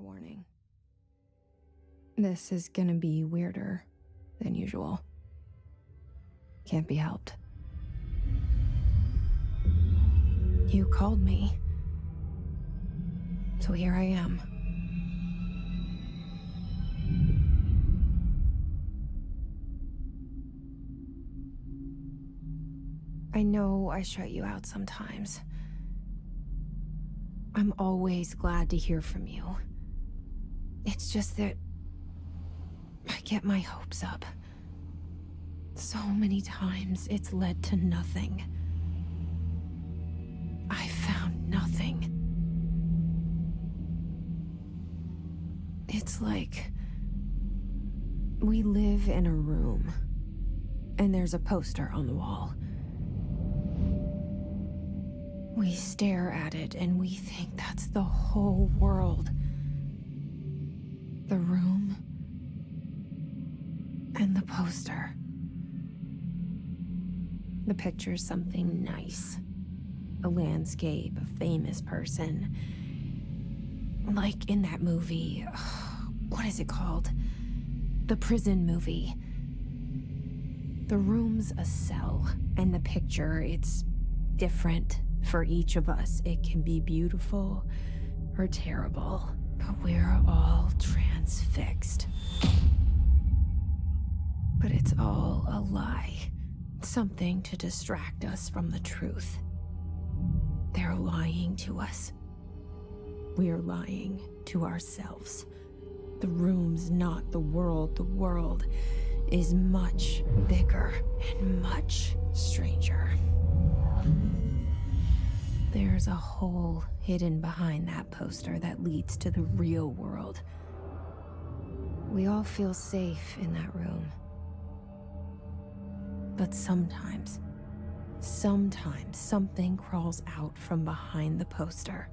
trigger warning. This is gonna be weirder than usual. Can't be helped. You called me. So here I am. I know I shut you out sometimes. I'm always glad to hear from you. It's just that I get my hopes up. So many times it's led to nothing. I found nothing. It's like we live in a room, and there's a poster on the wall. We stare at it and we think that's the whole world. The room and the poster. The picture's something nice. A landscape, a famous person. Like in that movie, what is it called? The prison movie. The room's a cell, and the picture, it's different for each of us. It can be beautiful or terrible, but we're all transfixed. But it's all a lie. Something to distract us from the truth. They're lying to us. We're lying to ourselves. The room's not the world. The world is much bigger and much stranger. There's a hole hidden behind that poster that leads to the real world. We all feel safe in that room. But sometimes something crawls out from behind the poster.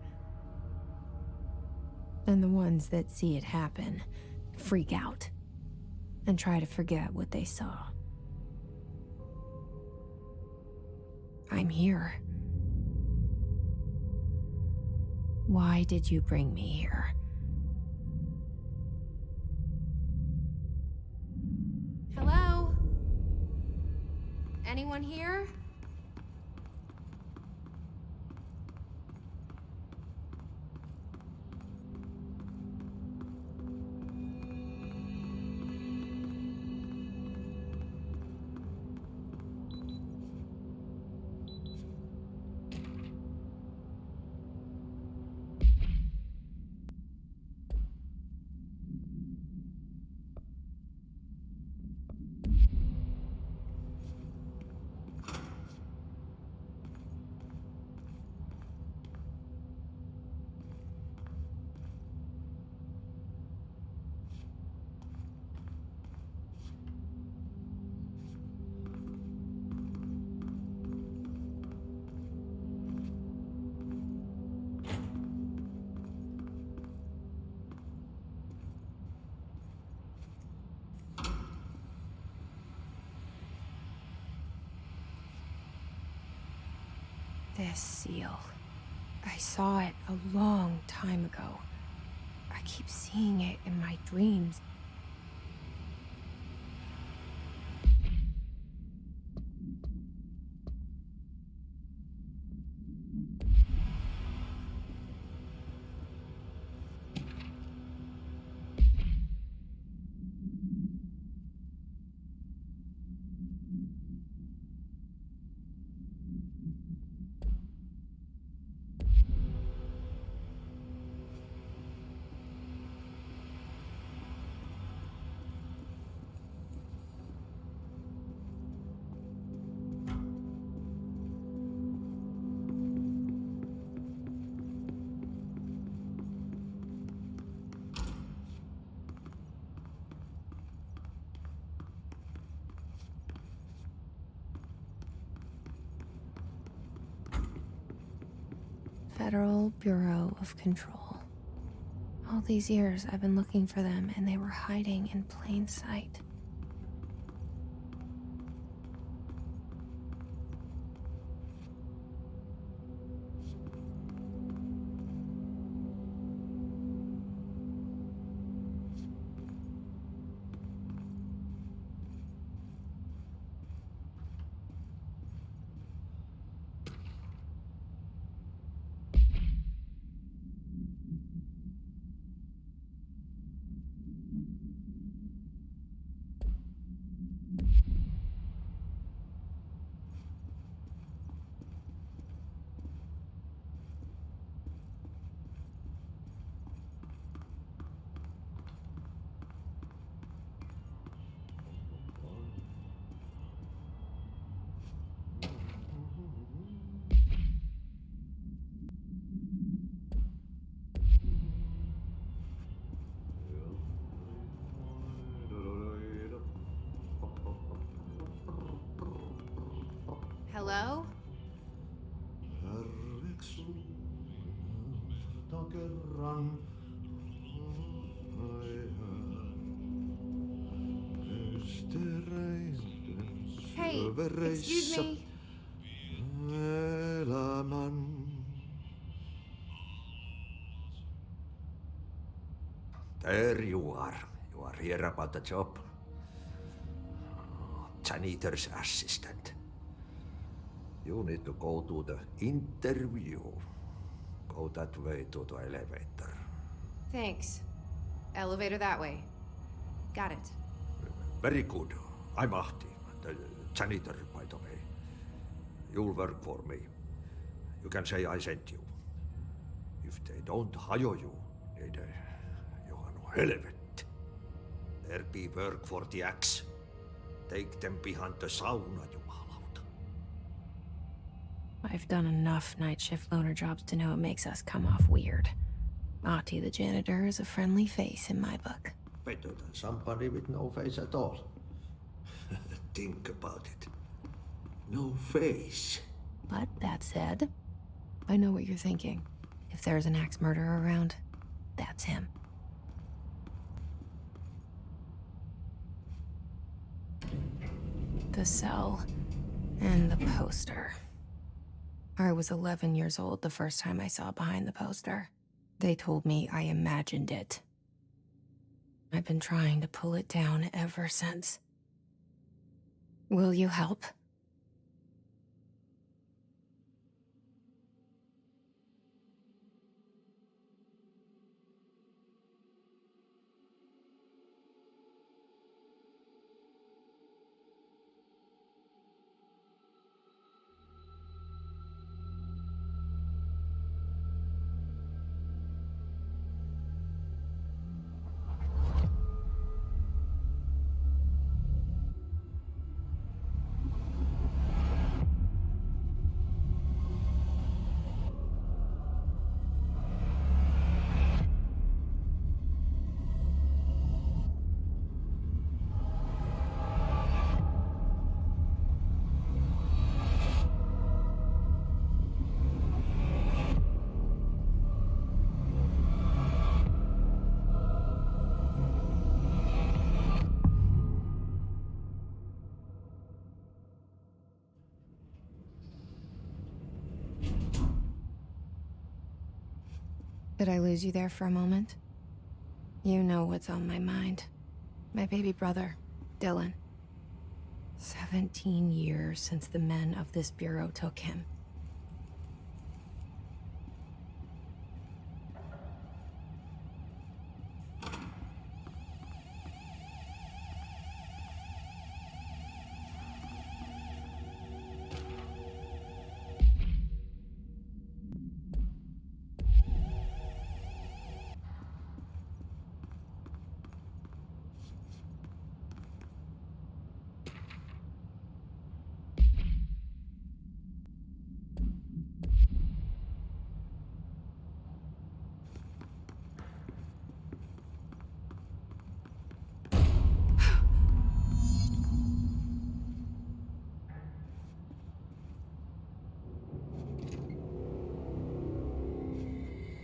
And the ones that see it happen freak out and try to forget what they saw. I'm here. Why did you bring me here? Hello? Anyone here? This seal. I saw it a long time ago. I keep seeing it in my dreams. Federal Bureau of Control. All these years I've been looking for them, and they were hiding in plain sight. Hello? Hey, excuse me. There you are. You are here about the job. Janitor's assistant. You need to go to the interview. Go that way to the elevator. Thanks. Elevator that way. Got it. Very good. I'm Ahti, the janitor, by the way. You'll work for me. You can say I sent you. If they don't hire you, niin Johan helvet. There be work for the axe. Take them behind the sauna, jumalauta. I've done enough night shift loner jobs to know it makes us come off weird. Ahti the janitor is a friendly face in my book. Better than somebody with no face at all. Think about it. No face. But that said, I know what you're thinking. If there's an axe murderer around, that's him. The cell and the poster. I was 11 years old the first time I saw behind the poster. They told me I imagined it. I've been trying to pull it down ever since. Will you help? Did I lose you there for a moment? You know what's on my mind. My baby brother, Dylan. 17 years since the men of this bureau took him.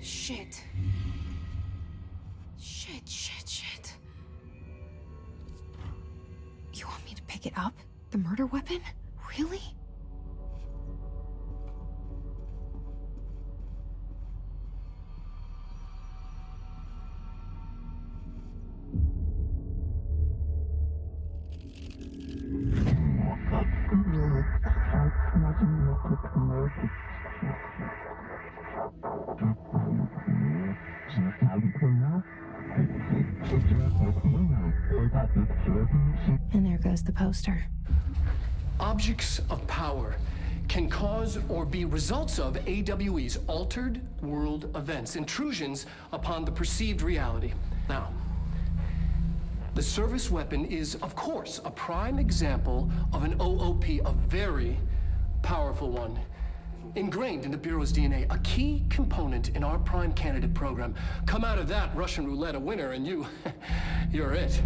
Shit. Shit. You want me to pick it up? The murder weapon? Really? And there goes the poster. Objects of power can cause or be results of AWE's altered world events, intrusions upon the perceived reality. Now, the service weapon is, of course, a prime example of an OOP, a very powerful one. Ingrained in the Bureau's DNA, a key component in our prime candidate program. Come out of that Russian roulette a winner and you're it.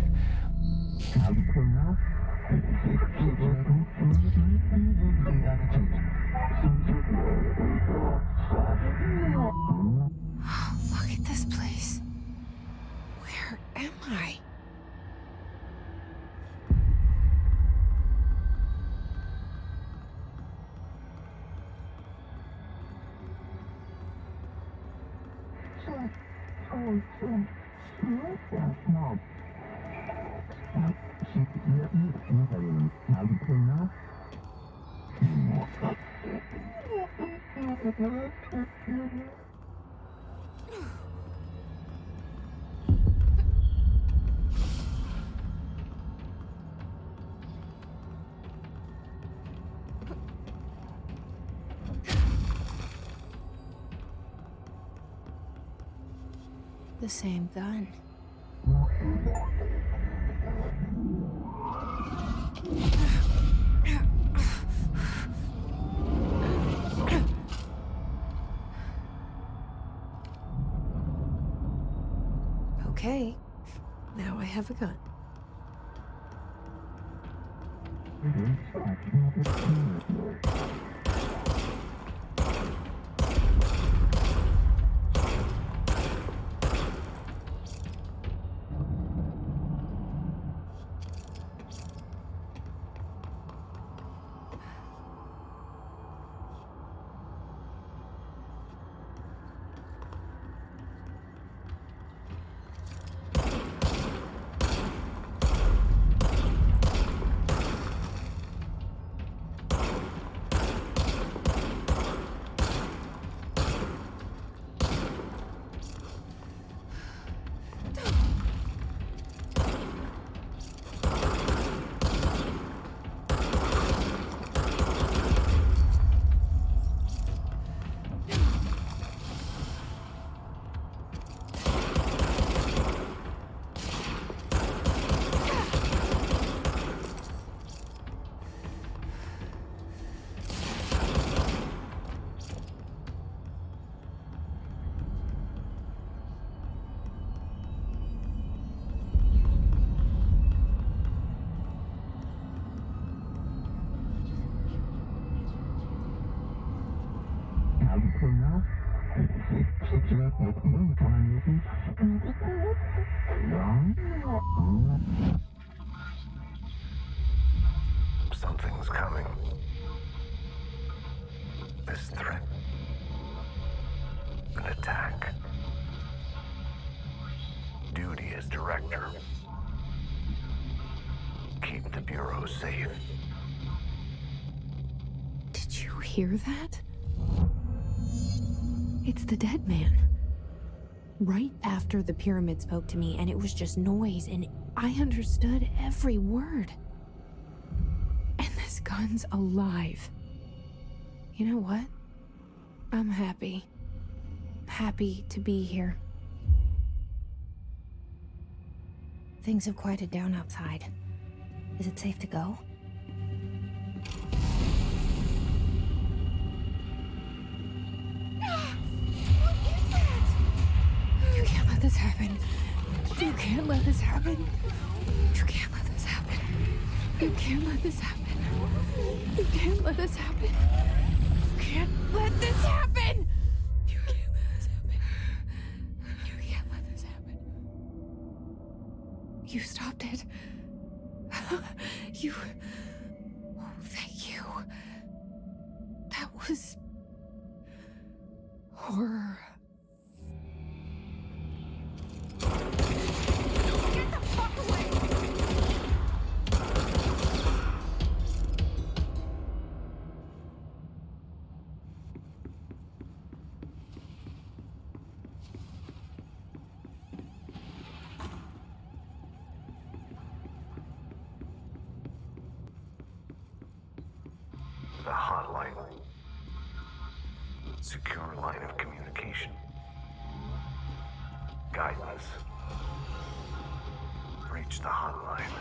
Where am I? The same gun. Okay, now I have a gun. Something's coming. This threat. An attack. Duty as director. Keep the Bureau safe. Did you hear that? It's the dead man. Right after the pyramid spoke to me, and it was just noise, and I understood every word. And this gun's alive. You know what? I'm happy. Happy to be here. Things have quieted down outside. Is it safe to go? You can't let this happen. You can't let this happen. You can't let this happen. You can't let this happen. You can't let this happen. You can't let this happen. You can't let this happen. You can't let this happen. You stopped it. You... Oh, thank you. That was... horror. Get the fuck away! The hotline. Secure line of communication. Guidance. Reach the hotline.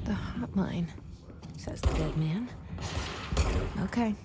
The hotline, says the dead man. Okay.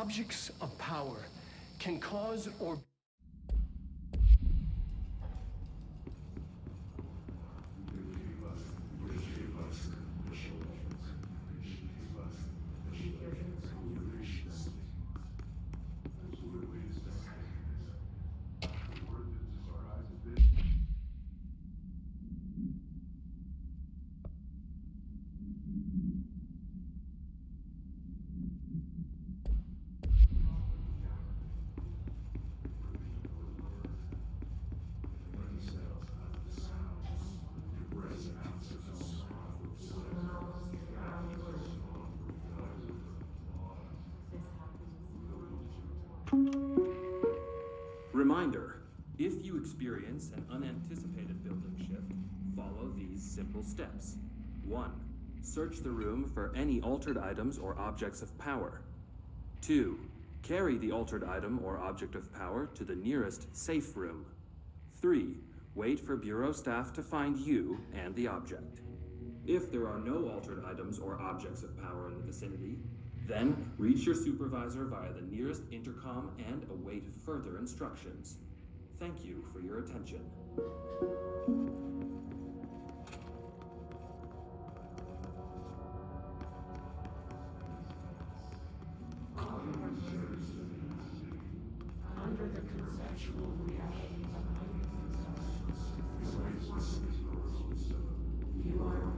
objects of power can cause or Reminder, if you experience an unanticipated building shift, follow these simple steps. 1. Search the room for any altered items or objects of power. 2. Carry the altered item or object of power to the nearest safe room. 3. Wait for Bureau staff to find you and the object. If there are no altered items or objects of power in the vicinity, then reach your supervisor via the nearest intercom and await further instructions. Thank you for your attention. Under the conceptual reality you are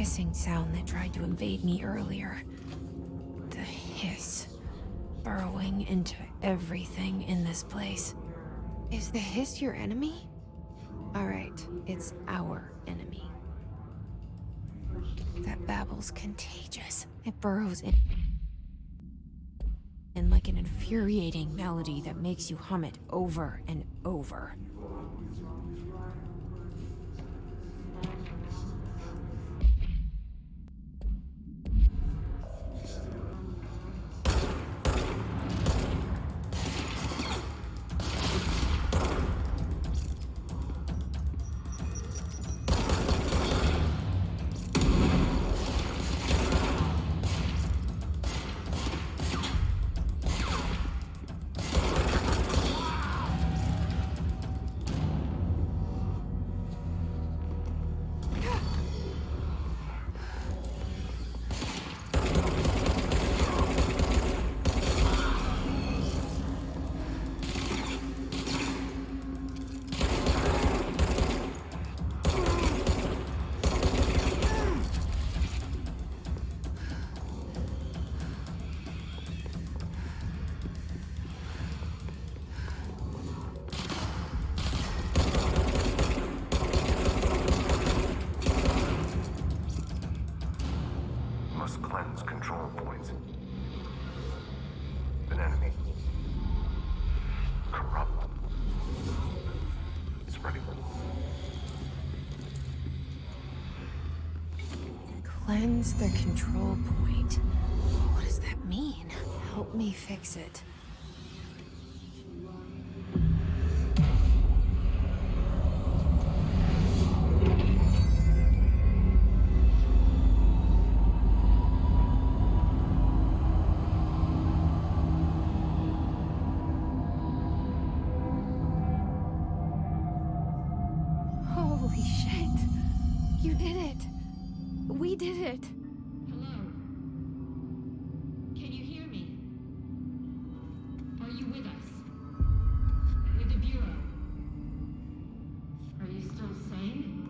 hissing sound that tried to invade me earlier. The hiss, burrowing into everything in this place. Is the hiss your enemy? Alright, it's our enemy. That babble's contagious. It burrows in like an infuriating melody that makes you hum it over and over. Cleanse control points. An enemy. Corrupt. Spreading. Cleanse the control point. What does that mean? Help me fix it. Holy shit! You did it! We did it! Hello? Can you hear me? Are you with us? With the Bureau? Are you still sane?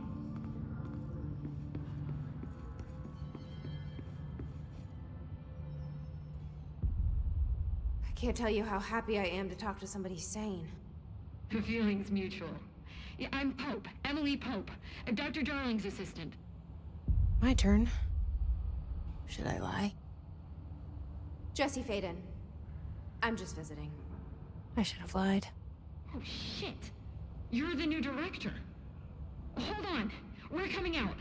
I can't tell you how happy I am to talk to somebody sane. The feeling's mutual. Yeah, I'm Pope, Emily Pope, Dr. Darling's assistant. My turn. Should I lie? Jesse Faden. I'm just visiting. I should have lied. Oh, shit. You're the new director. Hold on. We're coming out.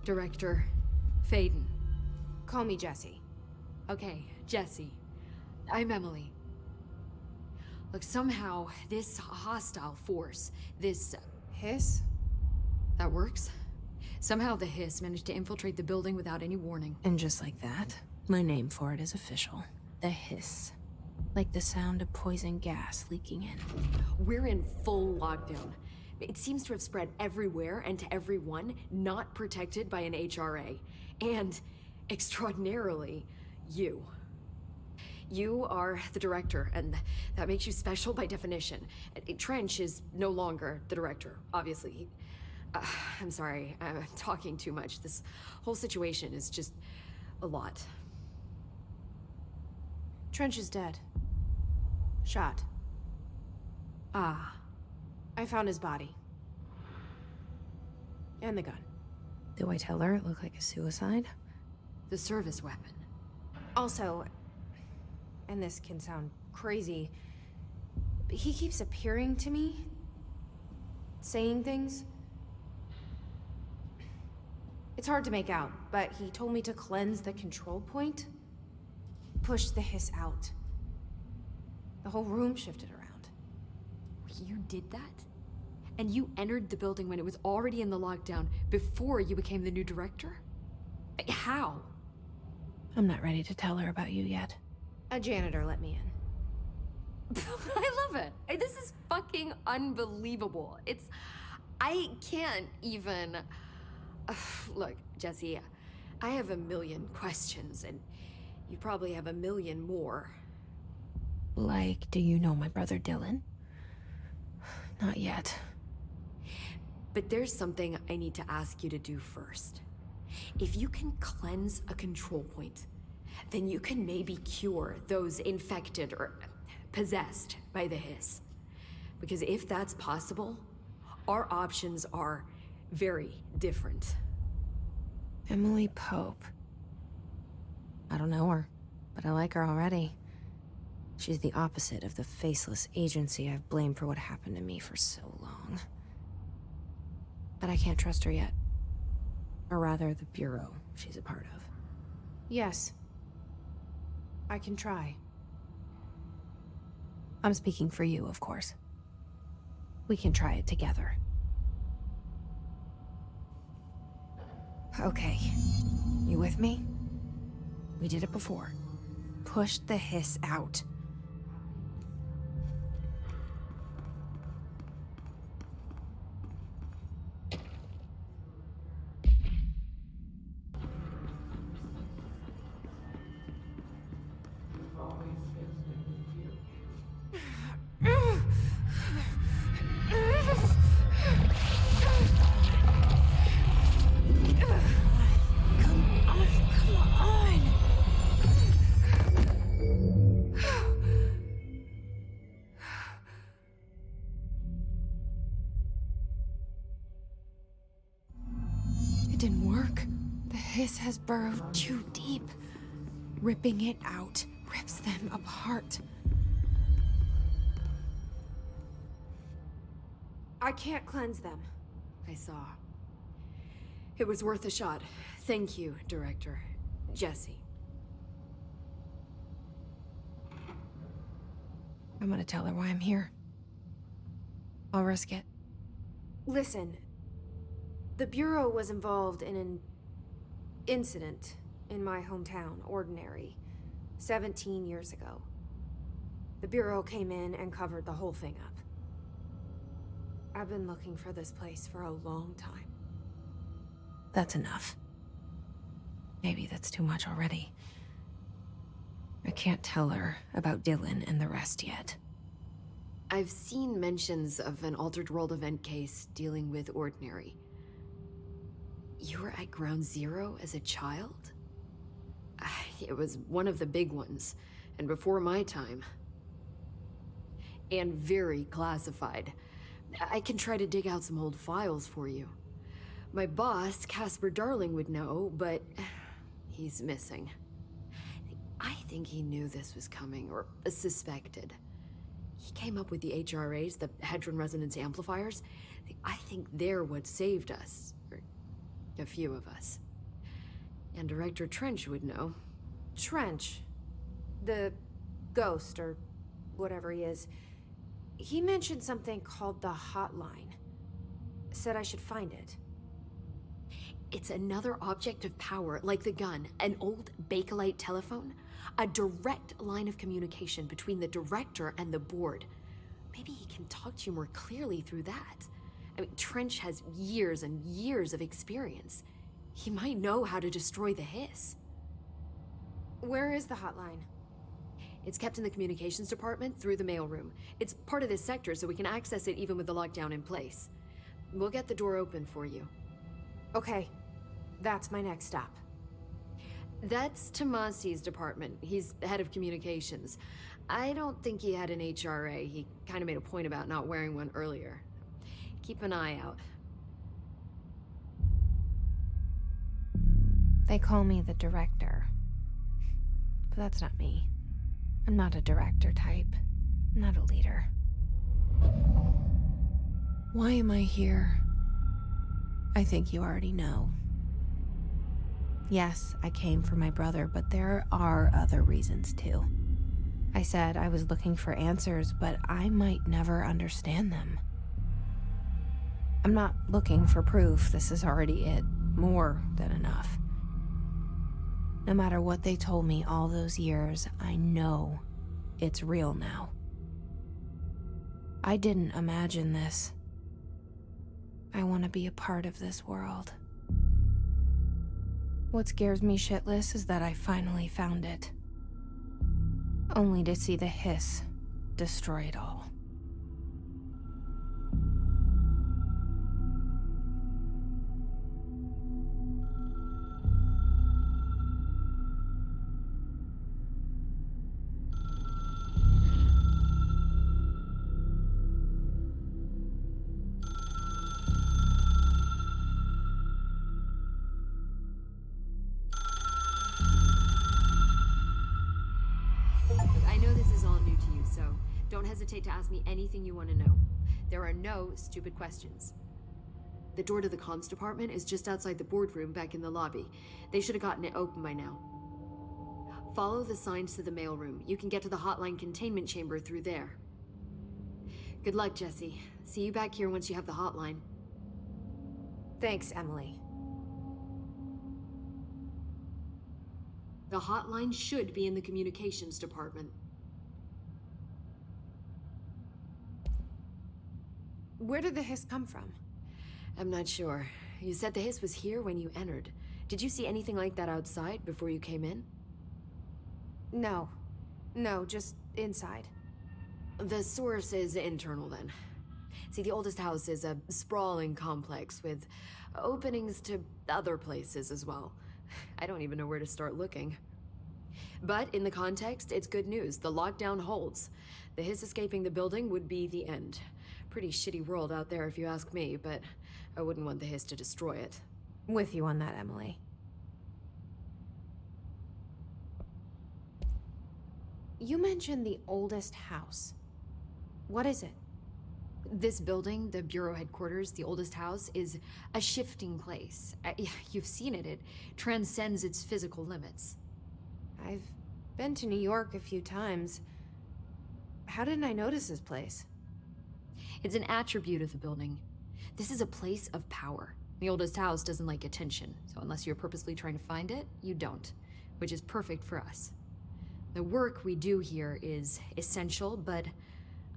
Director Faden. Call me Jesse. Okay, Jesse. I'm Emily. Look, somehow this hostile force, this... Hiss? that works? Somehow the hiss managed to infiltrate the building without any warning. And just like that, my name for it is official. The hiss. Like the sound of poison gas leaking in. We're in full lockdown. It seems to have spread everywhere and to everyone not protected by an HRA. And, extraordinarily, you. You are the director, and that makes you special by definition. Trench is no longer the director, obviously. I'm sorry, I'm talking too much. This whole situation is just a lot. Trench is dead. Shot. Ah. I found his body. And the gun. Do I tell her it looked like a suicide? The service weapon. Also, and this can sound crazy, but he keeps appearing to me, saying things. It's hard to make out, but he told me to cleanse the control point, push the hiss out. The whole room shifted around. You did that? And you entered the building when it was already in the lockdown before you became the new director? How? I'm not ready to tell her about you yet. A janitor let me in. I love it. This is fucking unbelievable. I can't even... Look, Jesse, I have a million questions, and you probably have a million more. Like, do you know my brother Dylan? Not yet. But there's something I need to ask you to do first. If you can cleanse a control point, then you can maybe cure those infected or possessed by the hiss. Because if that's possible, our options are very different. Emily Pope. I don't know her, but I like her already. She's the opposite of the faceless agency I've blamed for what happened to me for so long. But I can't trust her yet. Or rather, the Bureau she's a part of. Yes. I can try. I'm speaking for you, of course. We can try it together. Okay. You with me? We did it before. Push the hiss out. It didn't work. The hiss has burrowed too deep. Ripping it out rips them apart. I can't cleanse them. I saw. It was worth a shot. Thank you, Director. Jesse. I'm gonna tell her why I'm here. I'll risk it. Listen, the Bureau was involved in an incident in my hometown, Ordinary, 17 years ago. The Bureau came in and covered the whole thing up. I've been looking for this place for a long time. That's enough. Maybe that's too much already. I can't tell her about Dylan and the rest yet. I've seen mentions of an Altered World event case dealing with Ordinary. You were at Ground Zero as a child? It was one of the big ones, and before my time. And very classified. I can try to dig out some old files for you. My boss, Casper Darling, would know, but he's missing. I think he knew this was coming, or suspected. He came up with the HRAs, the Hadron Resonance Amplifiers. I think they're what saved us. Or a few of us. And Director Trench would know. Trench? The ghost, or whatever he is. He mentioned something called the Hotline. Said I should find it. It's another object of power, like the gun, an old Bakelite telephone. A direct line of communication between the director and the board. Maybe he can talk to you more clearly through that. I mean, Trench has years and years of experience. He might know how to destroy the hiss. Where is the hotline? It's kept in the communications department through the mailroom. It's part of this sector, so we can access it even with the lockdown in place. We'll get the door open for you. Okay, that's my next stop. That's Tomasi's department. He's head of communications. I don't think he had an HRA. He kind of made a point about not wearing one earlier. Keep an eye out. They call me the director. But that's not me. I'm not a director type. I'm not a leader. Why am I here? I think you already know. Yes, I came for my brother, but there are other reasons too. I said I was looking for answers, but I might never understand them. I'm not looking for proof. This is already it. More than enough. No matter what they told me all those years, I know it's real now. I didn't imagine this. I want to be a part of this world. What scares me shitless is that I finally found it. Only to see the hiss destroy it all. I know this is all new to you, so don't hesitate to ask me anything you want to know. There are no stupid questions. The door to the comms department is just outside the boardroom back in the lobby. They should have gotten it open by now. Follow the signs to the mailroom. You can get to the hotline containment chamber through there. Good luck, Jesse. See you back here once you have the hotline. Thanks, Emily. The hotline should be in the communications department. Where did the hiss come from? I'm not sure. You said the hiss was here when you entered. Did you see anything like that outside before you came in? No. No, just inside. The source is internal then. See, the oldest house is a sprawling complex with openings to other places as well. I don't even know where to start looking. But in the context, it's good news. The lockdown holds. The hiss escaping the building would be the end. Pretty shitty world out there if you ask me, but I wouldn't want the hiss to destroy it. With you on that, Emily. You mentioned the oldest house. What is it? This building, the Bureau headquarters, the oldest house, is a shifting place. Yeah, you've seen it. It transcends its physical limits. I've been to New York a few times. How didn't I notice this place? It's an attribute of the building. This is a place of power. The oldest house doesn't like attention, so unless you're purposely trying to find it, you don't, which is perfect for us. The work we do here is essential, but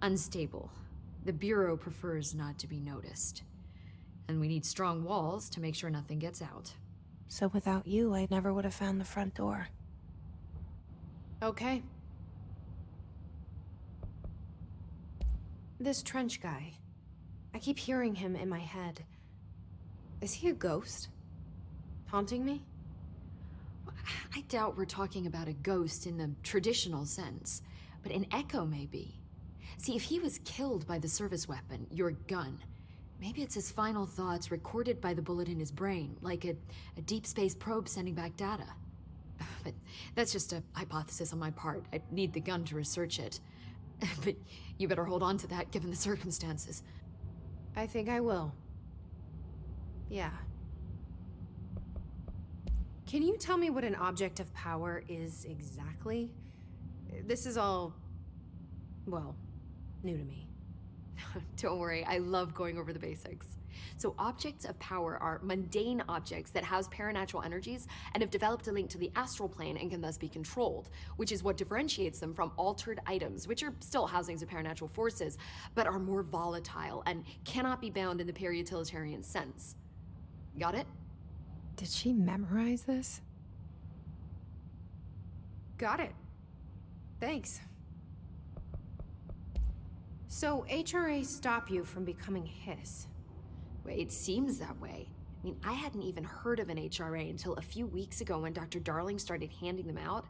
unstable. The Bureau prefers not to be noticed. And we need strong walls to make sure nothing gets out. So without you, I never would have found the front door. Okay. This trench guy. I keep hearing him in my head. Is he a ghost? Haunting me? I doubt we're talking about a ghost in the traditional sense, but an echo maybe. See, if he was killed by the service weapon, your gun, maybe it's his final thoughts recorded by the bullet in his brain, like a deep space probe sending back data. But that's just a hypothesis on my part. I need the gun to research it. But you better hold on to that given the circumstances. I think I will. Yeah. Can you tell me what an object of power is exactly? This is all, well, new to me. Don't worry, I love going over the basics. So objects of power are mundane objects that house paranatural energies and have developed a link to the astral plane and can thus be controlled, which is what differentiates them from altered items, which are still housings of paranatural forces, but are more volatile and cannot be bound in the peri-utilitarian sense. Got it? Did she memorize this? Got it. Thanks. So HRA stop you from becoming his? It seems that way. I mean, I hadn't even heard of an HRA until a few weeks ago when Dr. Darling started handing them out.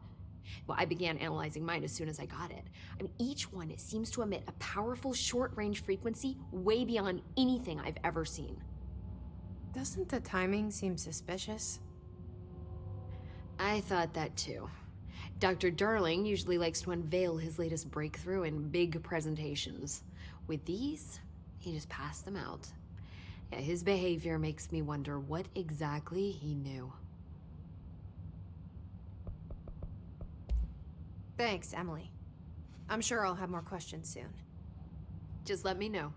Well, I began analyzing mine as soon as I got it. I mean, each one seems to emit a powerful short-range frequency way beyond anything I've ever seen. Doesn't the timing seem suspicious? I thought that too. Dr. Darling usually likes to unveil his latest breakthrough in big presentations. With these, he just passed them out. Yeah, his behavior makes me wonder what exactly he knew. Thanks, Emily. I'm sure I'll have more questions soon. Just let me know.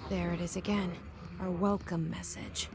There it is again. Our welcome message.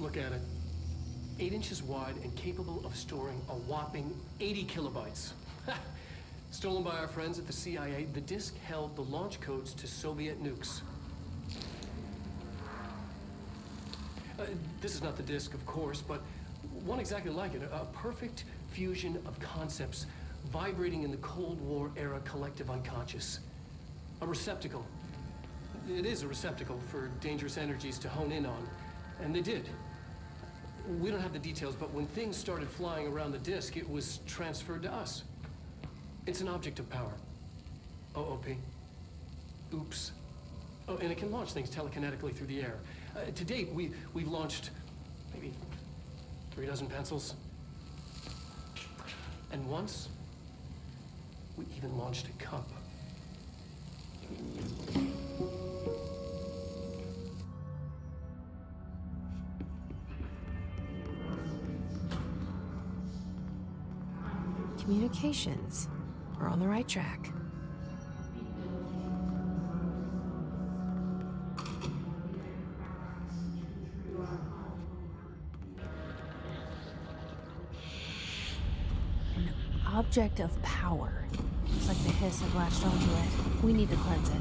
Just look at it. 8 inches wide and capable of storing a whopping 80 kilobytes. Stolen by our friends at the CIA, the disk held the launch codes to Soviet nukes. This is not the disk, of course, but one exactly like it. A perfect fusion of concepts vibrating in the Cold War era collective unconscious. A receptacle. It is a receptacle for dangerous energies to hone in on, and they did. We don't have the details, but when things started flying around the disk, it was transferred to us. It's an object of power. OOP. Oops. Oh, and it can launch things telekinetically through the air. To date, we've launched maybe 3 dozen pencils. And once, we even launched a cup. Communications. We're on the right track. An object of power. Looks like the hiss have latched onto it. We need to cleanse it.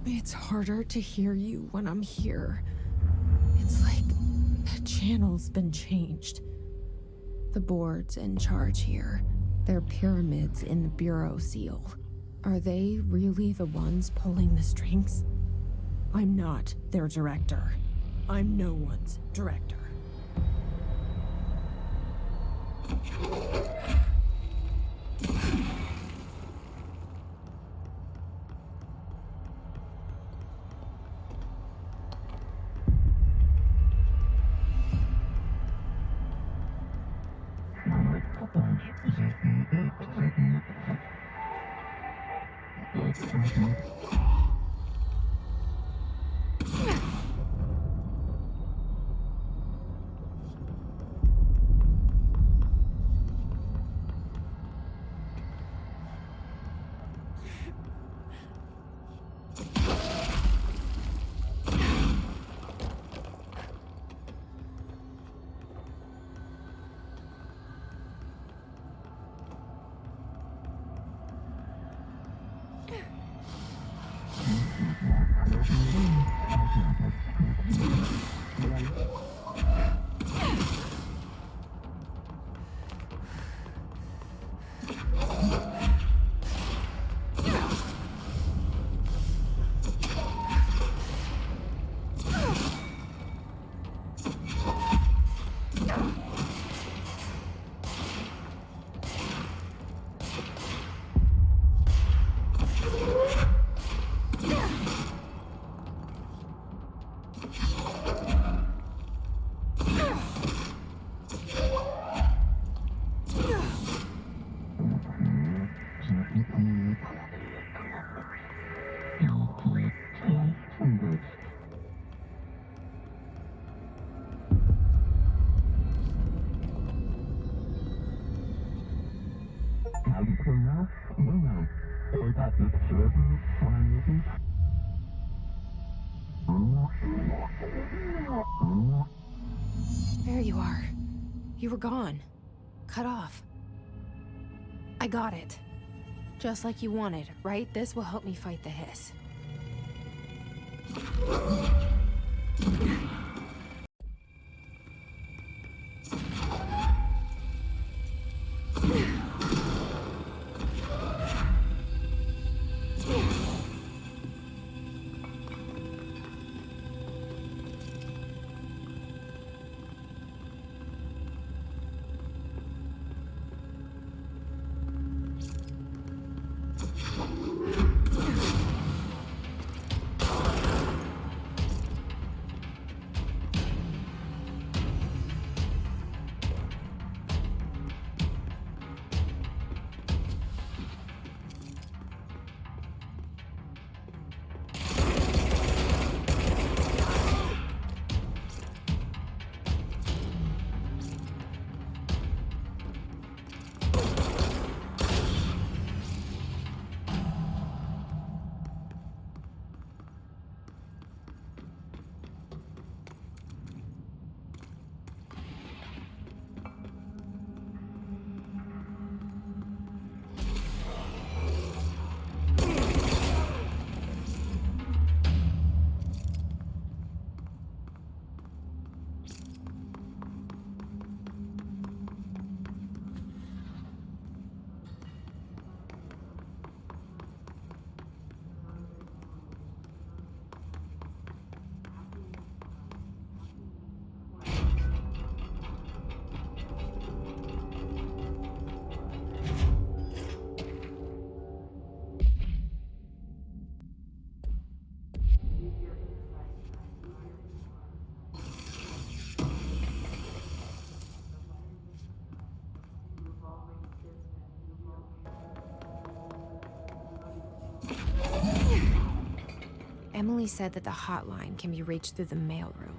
It's harder to hear you when I'm here. It's like the channel's been changed. The board's in charge here. They're pyramids in the Bureau seal. Are they really the ones pulling the strings? I'm not their director. I'm no one's director. There you are. You were gone. Cut off. I got it. Just like you wanted, right? This will help me fight the hiss. Emily said that the hotline can be reached through the mailroom.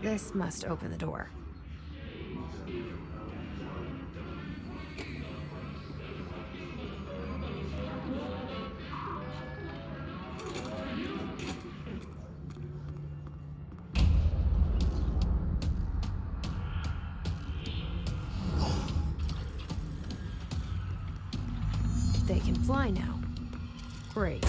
This must open the door. They can fly now. Great.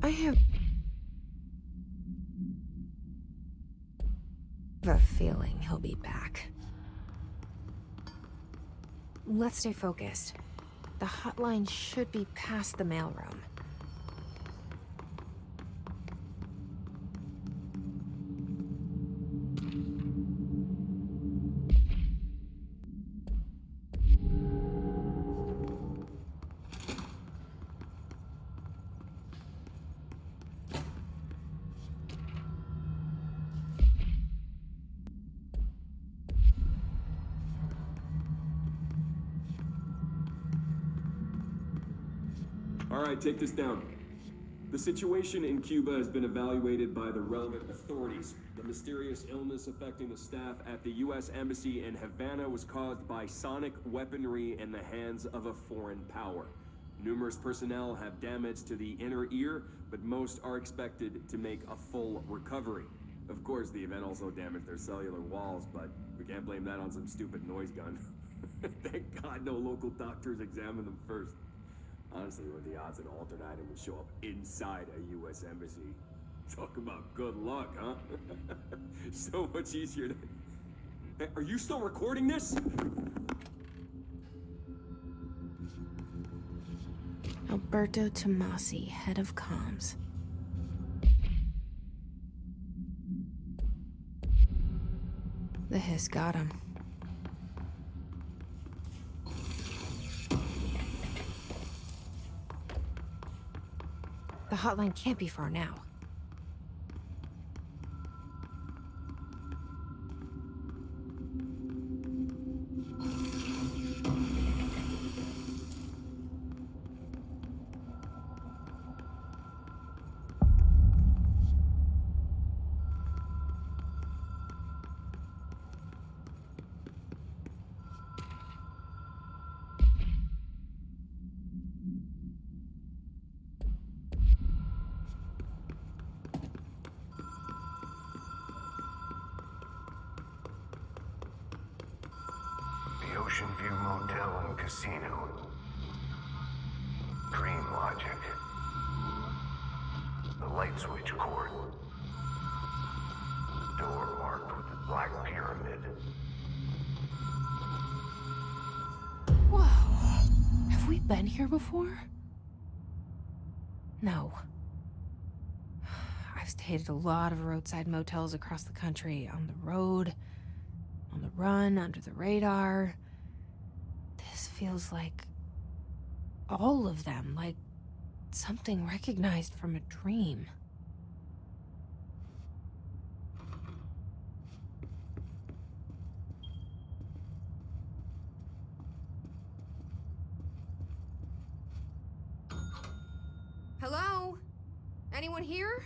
I have a feeling he'll be back. Let's stay focused. The hotline should be past the mailroom. All right, take this down. The situation in Cuba has been evaluated by the relevant authorities. The mysterious illness affecting the staff at the U.S. Embassy in Havana was caused by sonic weaponry in the hands of a foreign power. Numerous personnel have damage to the inner ear, but most are expected to make a full recovery. Of course, the event also damaged their cellular walls, but we can't blame that on some stupid noise gun. Thank God no local doctors examined them first. Honestly, what are the odds an altered item would show up inside a U.S. embassy? Talk about good luck, huh? So much easier to... Hey, are you still recording this? Alberto Tomasi, head of comms. The hiss got him. The hotline can't be far now. The Ocean View Motel and Casino. Dream logic. The light switch cord. Door marked with the black pyramid. Whoa. Have we been here before? No. I've stayed at a lot of roadside motels across the country, on the road, on the run, under the radar. This feels like all of them, like something recognized from a dream. Hello? Anyone here?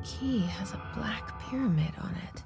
The key has a black pyramid on it.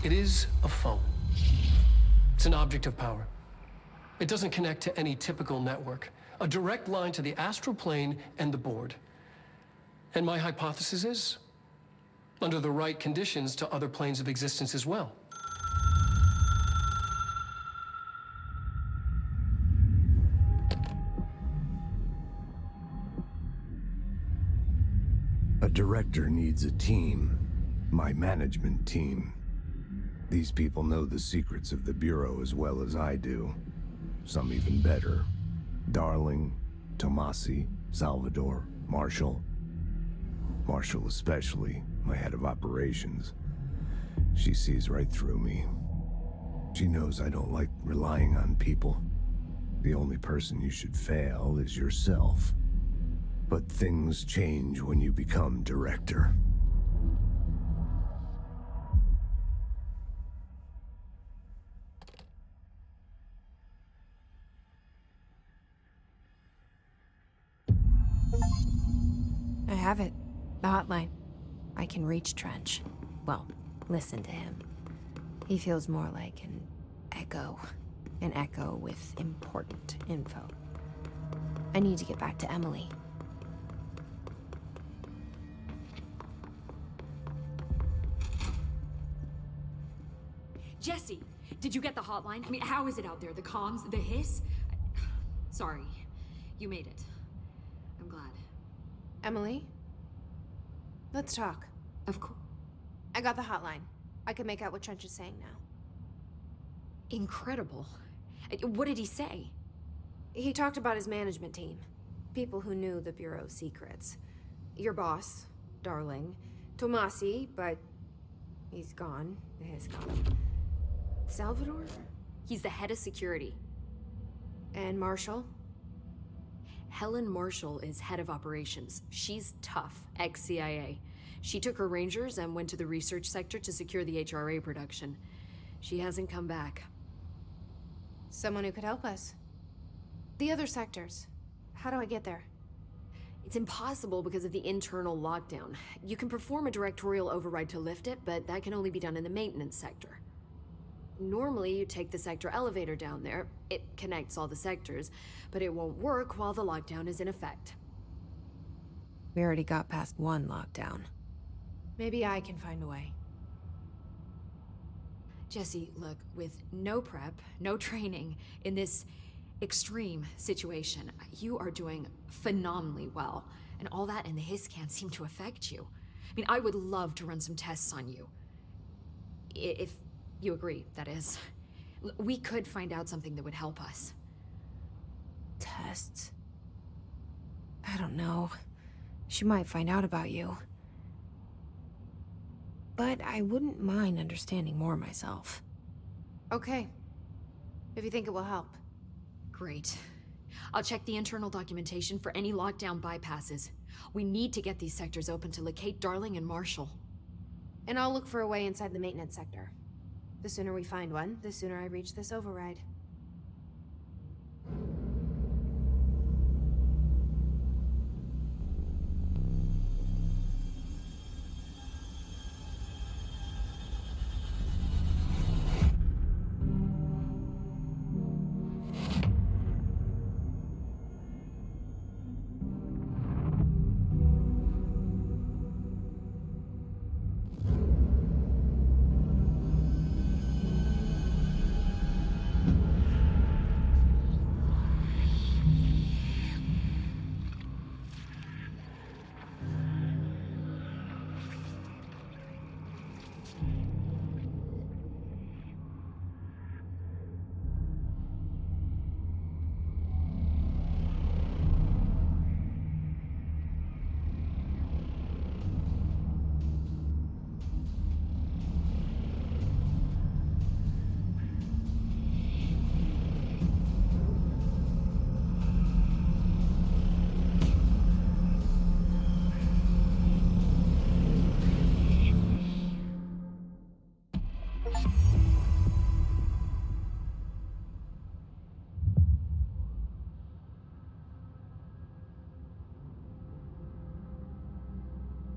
It is a phone. It's an object of power. It doesn't connect to any typical network. A direct line to the astral plane and the board. And my hypothesis is, under the right conditions, to other planes of existence as well. A director needs a team. My management team. These people know the secrets of the Bureau as well as I do. Some even better. Darling, Tomasi, Salvador, Marshall. Marshall especially, my head of operations. She sees right through me. She knows I don't like relying on people. The only person you should fail is yourself. But things change when you become director. I have it. The hotline. I can reach Trench. Well, listen to him. He feels more like an echo. An echo with important info. I need to get back to Emily. Jesse, did you get the hotline? I mean, how is it out there? The comms, the hiss? Sorry, you made it. I'm glad. Emily? Let's talk. Of course. I got the hotline. I can make out what Trench is saying now. Incredible. What did he say? He talked about his management team. People who knew the Bureau's secrets. Your boss, Darling. Tomasi, but he's gone. He's gone. Salvador? He's the head of security. And Marshall? Helen Marshall is head of operations. She's tough, ex-CIA. She took her Rangers and went to the research sector to secure the HRA production. She hasn't come back. Someone who could help us. The other sectors. How do I get there? It's impossible because of the internal lockdown. You can perform a directorial override to lift it, but that can only be done in the maintenance sector. Normally, you take the sector elevator down there. It connects all the sectors, but it won't work while the lockdown is in effect. We already got past one lockdown. Maybe I can find a way. Jesse, look, with no prep, no training, in this extreme situation, you are doing phenomenally well. And all that and the hiss can't seem to affect you. I mean, I would love to run some tests on you. If you agree, that is. We could find out something that would help us. Tests? I don't know. She might find out about you. But I wouldn't mind understanding more myself. Okay. If you think it will help. Great. I'll check the internal documentation for any lockdown bypasses. We need to get these sectors open to locate Darling and Marshall. And I'll look for a way inside the maintenance sector. The sooner we find one, the sooner I reach this override.